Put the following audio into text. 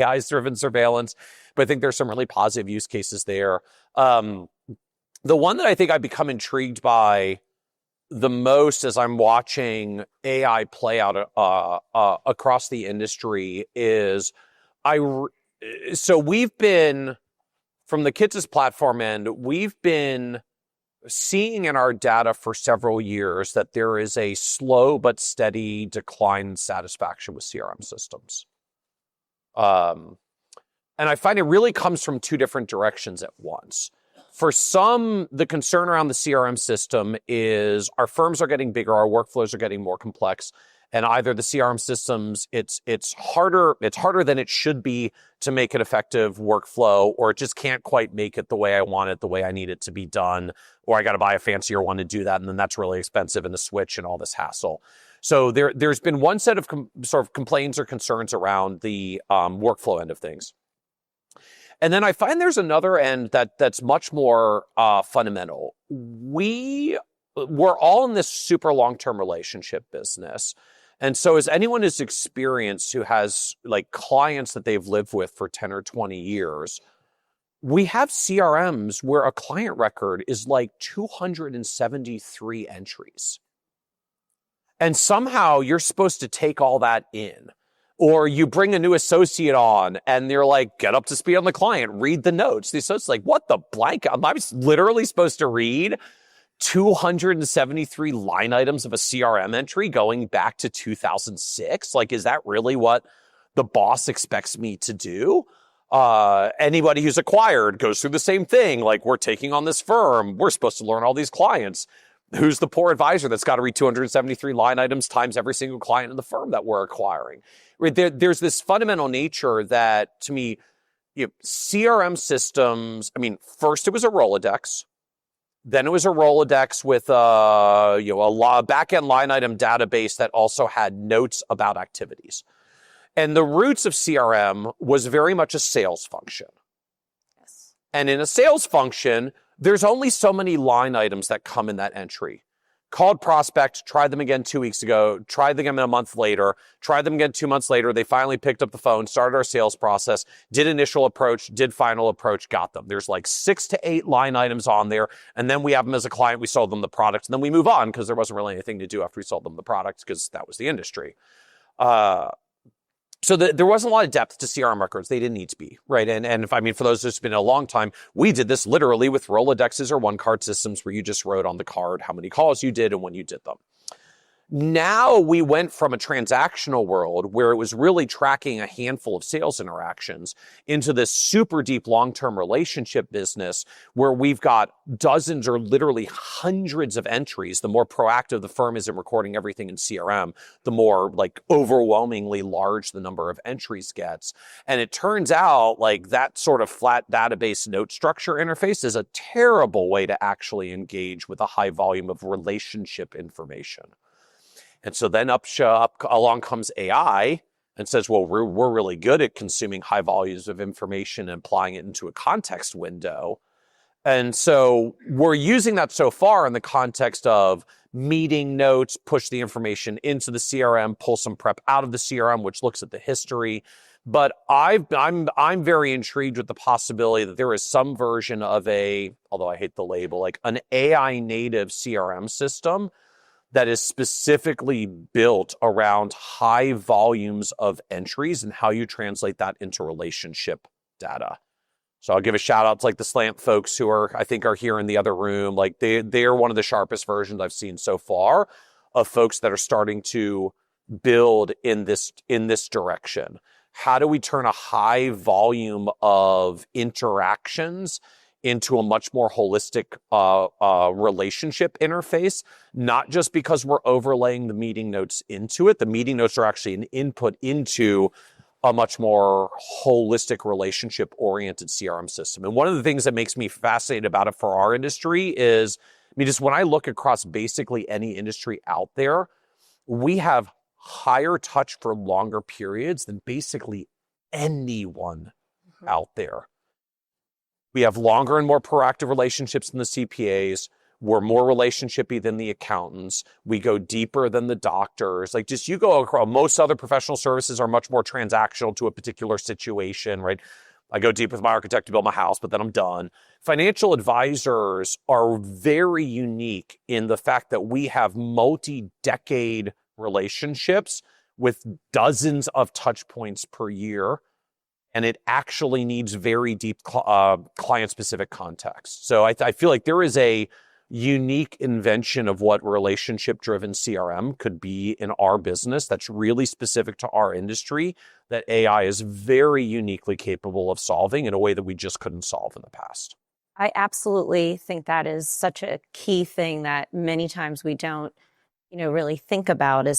AI-driven surveillance, but I think there's some really positive use cases there. The one that I think I've become intrigued by the most as I'm watching AI play out across the industry is so we've been, from the Kitces platform end, we've been seeing in our data for several years that there is a slow but steady decline in satisfaction with CRM systems. And I find it really comes from two different directions at once. For some, the concern around the CRM system is our firms are getting bigger, our workflows are getting more complex, and either the CRM systems, it's harder than it should be to make an effective workflow, or it just can't quite make it the way I want it, the way I need it to be done, or I got to buy a fancier one to do that, and then that's really expensive, and the switch and all this hassle. So there's been one set of sort of complaints or concerns around the workflow end of things. And then I find there's another end that's much more fundamental. We're all in this super long-term relationship business. And so as anyone is experienced who has like clients that they've lived with for 10 or 20 years, we have CRMs where a client record is like 273 entries. And somehow you're supposed to take all that in. Or you bring a new associate on and they're like, get up to speed on the client, read the notes. The associate's like, what the blank? I'm literally supposed to read 273 line items of a CRM entry going back to 2006? Like, is that really what the boss expects me to do? Anybody who's acquired goes through the same thing. Like, we're taking on this firm. We're supposed to learn all these clients. Who's the poor advisor that's got to read 273 line items times every single client in the firm that we're acquiring? There's this fundamental nature that, to me, CRM systems, I mean, first it was a Rolodex. Then it was a Rolodex with a back-end line item database that also had notes about activities. And the roots of CRM was very much a sales function. Yes. And in a sales function, there's only so many line items that come in that entry. Called prospect, tried them again 2 weeks ago, tried them again a month later, tried them again 2 months later. They finally picked up the phone, started our sales process, did initial approach, did final approach, got them. There's like 6 to 8 line items on there. And then we have them as a client. We sold them the product. And then we move on because there wasn't really anything to do after we sold them the product because that was the industry. So there wasn't a lot of depth to CRM records. They didn't need to be, right? And if, I mean, for those who's been a long time, we did this literally with Rolodexes or one-card systems where you just wrote on the card how many calls you did and when you did them. Now we went from a transactional world where it was really tracking a handful of sales interactions into this super deep long-term relationship business where we've got dozens or literally hundreds of entries. The more proactive the firm is in recording everything in CRM, the more like overwhelmingly large the number of entries gets. And it turns out like that sort of flat database note structure interface is a terrible way to actually engage with a high volume of relationship information. And so then along comes AI and says, well, we're really good at consuming high volumes of information and applying it into a context window. And so we're using that so far in the context of meeting notes, push the information into the CRM, pull some prep out of the CRM, which looks at the history. But I'm very intrigued with the possibility that there is some version of although I hate the label, like an AI native CRM system that is specifically built around high volumes of entries and how you translate that into relationship data. So I'll give a shout out to like the Slant folks who I think are here in the other room. Like they're one of the sharpest versions I've seen so far of folks that are starting to build in this direction. How do we turn a high volume of interactions into a much more holistic relationship interface, not just because we're overlaying the meeting notes into it. The meeting notes are actually an input into a much more holistic relationship-oriented CRM system. And one of the things that makes me fascinated about it for our industry is, I mean, just when I look across basically any industry out there, we have higher touch for longer periods than basically anyone out there. We have longer and more proactive relationships than the CPAs. We're more relationshipy than the accountants. We go deeper than the doctors. Like, just you go across, most other professional services are much more transactional to a particular situation, right? I go deep with my architect to build my house, but then I'm done. Financial advisors are very unique in the fact that we have multi-decade relationships with dozens of touch points per year, and it actually needs very deep client-specific context. So I feel like there is a unique invention of what relationship-driven CRM could be in our business that's really specific to our industry, that AI is very uniquely capable of solving in a way that we just couldn't solve in the past. I absolutely think that is such a key thing that many times we don't, really think about, is that